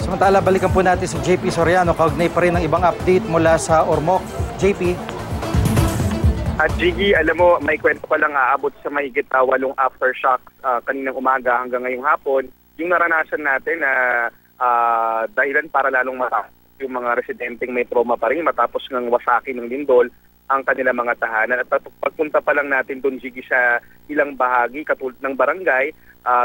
Samantala, balikan po natin si JP Soriano. Kaugnay pa rin ng ibang update mula sa Ormoc. JP? At Jiggy, alam mo, may kwento pa lang aabot sa mahigit 8 aftershocks kaninang umaga hanggang ngayong hapon. Yung naranasan natin na dahilan para lalong mataas yung mga residenteng may trauma pa rin matapos ng wasaki ng lindol ang kanilang mga tahanan. At pagpunta pa lang natin doon, Jiggy, sa ilang bahagi katulad ng barangay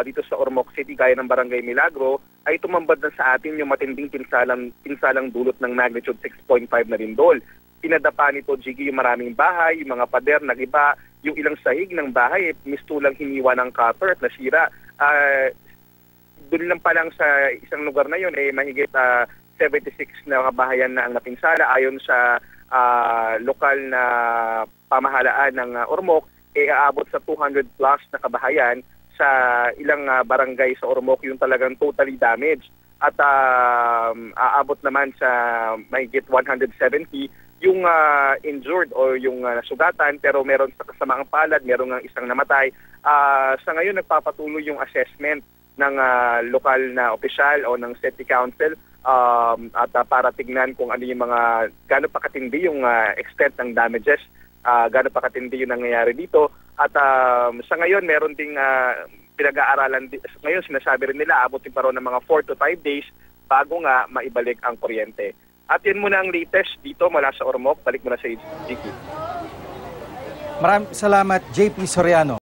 dito sa Ormoc City, gaya ng Barangay Milagro, ay tumambad na sa atin yung matinding pinsalang dulot ng magnitude 6.5 na lindol. Pinadapa nito, Jiggy, yung maraming bahay, yung mga pader nagiba, yung ilang sahig ng bahay, mistulang hiniwa ng cutter at nasira. Doon lang pa lang sa isang lugar na yun, mahigit 76 na kabahayan na ang napinsala. Ayon sa lokal na pamahalaan ng Ormoc, aabot sa 200 plus na kabahayan sa ilang barangay sa Ormoc yung talagang totally damaged. At aabot naman sa mahigit 170 yung injured o yung nasugatan, pero meron sa kasamaang palad, meron ng isang namatay. Sa ngayon, nagpapatuloy yung assessment ng lokal na opisyal o ng city council at para tignan kung ano yung mga gaano pa katindi yung extent ng damages, gaano pa katindi yung nangyayari dito. At sa ngayon, meron ding pinag-aaralan. Ngayon, sinasabi rin nila, abutin pa rin ng mga 4 to 5 days bago nga maibalik ang kuryente. At yun muna ang latest dito mula sa Ormoc. Balik muna sa JP. Maraming salamat, JP Soriano.